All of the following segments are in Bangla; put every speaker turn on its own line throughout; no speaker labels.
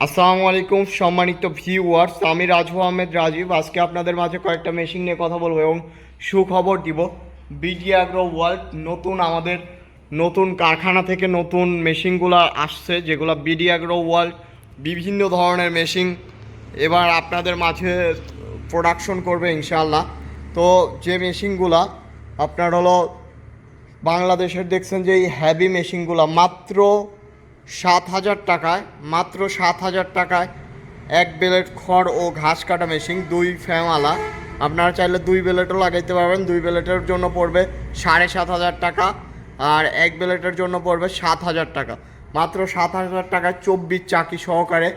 আসসালামু আলাইকুম সম্মানিত ভিউয়ার্স, আমি রাজু আহমেদ রাজীব। আজকে আপনাদের মাঝে কয়েকটা মেশিন নিয়ে কথা বলবো এবং সুখবর দিব। বিডি অ্যাগ্রো ওয়ার্ল্ড আমাদের নতুন কারখানা থেকে নতুন মেশিনগুলো আসছে, যেগুলো বিডি অ্যাগ্রো ওয়ার্ল্ড বিভিন্ন ধরনের মেশিন এবার আপনাদের মাঝে প্রোডাকশন করবে ইনশাআল্লাহ। তো যে মেশিনগুলা আপনার হলো বাংলাদেশের দেখছেন যে এই হ্যাভি মেশিনগুলো মাত্র 7,000 টাকায়, মাত্র 7,000 টাকায় এক বেলেট খড় ও ঘাস কাটা মেশিন, 2 ফ্যানওয়ালা। আপনারা চাইলে 2 বেলেটও লাগাইতে পারবেন। 2 বেলেটের জন্য পড়বে 7,500 টাকা, আর এক বেলেটের জন্য পড়বে 7,000 টাকা। মাত্র 7,000 টাকায় 24 চাকি সহকারে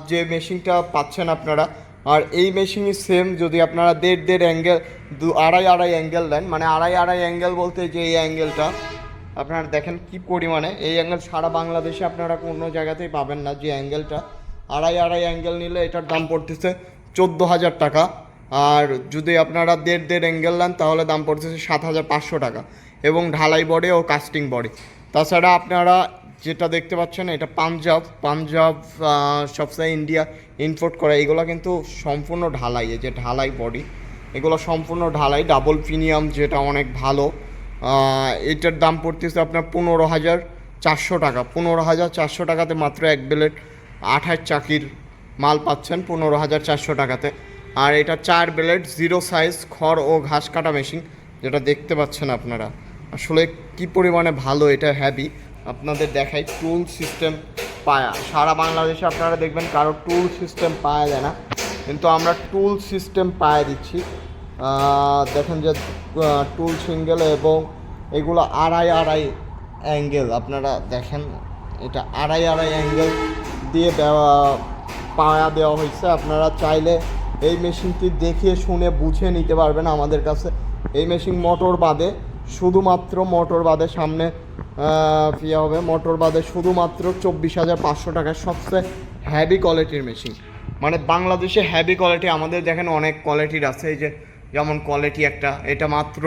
যে মেশিনটা পাচ্ছেন আপনারা। আর এই মেশিনই সেম যদি আপনারা দেড় অ্যাঙ্গেল আড়াই অ্যাঙ্গেল দেন, মানে আড়াই অ্যাঙ্গেল বলতে যে এই অ্যাঙ্গেলটা আপনারা দেখেন কি পরিমাণে, এই অ্যাঙ্গেল সারা বাংলাদেশে আপনারা কোনো জায়গাতেই পাবেন না। যে অ্যাঙ্গেলটা আড়াই অ্যাঙ্গেল নিলে এটার দাম পড়তেছে 14,000 টাকা। আর যদি আপনারা দেড় অ্যাঙ্গেল নেন তাহলে দাম পড়তেছে 7,500 টাকা, এবং ঢালাই বডি ও কাস্টিং বডি। তাছাড়া আপনারা যেটা দেখতে পাচ্ছেন এটা পাঞ্জাব সবসময় ইন্ডিয়া ইম্পোর্ট করে, এগুলো কিন্তু সম্পূর্ণ ঢালাই। এই যে ঢালাই বডি, এগুলো সম্পূর্ণ ঢালাই, ডাবল প্রিমিয়াম, যেটা অনেক ভালো। এটার দাম পড়তেছে আপনার 15,400 টাকা। 15,400 টাকাতে মাত্র এক বেলেট 28 চাকির মাল পাচ্ছেন 15,400 টাকাতে। আর এটা 4 বেলেট 0 সাইজ খড় ও ঘাস কাটা মেশিন, যেটা দেখতে পাচ্ছেন আপনারা। আসলে কি পরিমাণে ভালো, এটা হ্যাভি। আপনাদের দেখাই টুল সিস্টেম পায়া, সারা বাংলাদেশে আপনারা দেখবেন কারো টুল সিস্টেম পাওয়া যায় না, কিন্তু আমরা টুল সিস্টেম পায়ে দিচ্ছি। দেখেন যে টুল সিঙ্গেল, এবং এগুলো আড়াই অ্যাঙ্গেল। আপনারা দেখেন এটা আড়াই অ্যাঙ্গেল দিয়ে পায়া দেওয়া হয়েছে। আপনারা চাইলে এই মেশিনটি দেখে শুনে বুঝে নিতে পারবেন আমাদের কাছে। এই মেশিন মোটর বাদে, শুধুমাত্র মোটর বাদে, সামনে ইয়ে হবে, মোটর বাদে শুধুমাত্র 24,500 টাকায় সবচেয়ে হ্যাভি কোয়ালিটির মেশিন। মানে বাংলাদেশে হ্যাভি কোয়ালিটি আমাদের দেখেন অনেক কোয়ালিটির আছে। এই যে যেমন কোয়ালিটি একটা, এটা মাত্র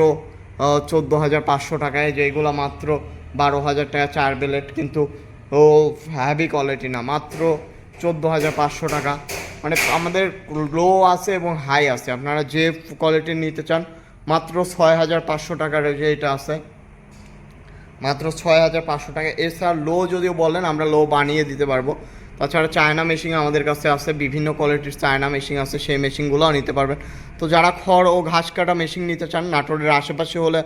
14,500 টাকায়, যে এগুলো মাত্র 12,000 টাকা 4 বেলেট, কিন্তু ও হ্যাভি কোয়ালিটি না, মাত্র 14,500 টাকা। মানে আমাদের লো আছে এবং হাই আছে, আপনারা যে কোয়ালিটির নিতে চান মাত্র 6,500 টাকার যে এটা আছে, মাত্র 6,500 টাকা। এছাড়া লো যদিও বলেন আমরা লো বানিয়ে দিতে পারবো। তাছাড়া চায়না মেশিন আমাদের কাছে আছে, বিভিন্ন কোয়ালিটির চায়না মেশিন আছে, সেই মেশিনগুলোও নিতে পারবেন। তো যারা খড় ও ঘাস কাটা মেশিন নিতে চান নাটোরের আশেপাশে হলে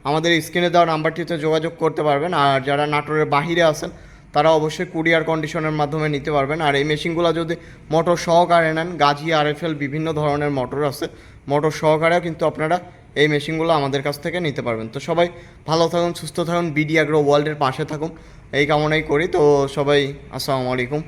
আমাদের স্ক্রিনে দেওয়া নাম্বারটিতে যোগাযোগ করতে পারবেন। আর যারা নাটোরের বাহিরে আছেন তারা অবশ্যই কুরিয়ার কন্ডিশনের মাধ্যমে নিতে পারবেন। আর এই মেশিনগুলো যদি মোটর সহকারে নেন, গাজি RFL বিভিন্ন ধরনের মোটর আছে, মোটর সহকারেও কিন্তু আপনারা এই মেশিনগুলো আমাদের কাছ থেকে নিতে পারবেন। তো সবাই ভালো থাকুন, সুস্থ থাকুন, বিডি অ্যাগ্রো ওয়ার্ল্ডের পাশে থাকুন, এই কামনাই করি। তো সবাই আসসালামু আলাইকুম।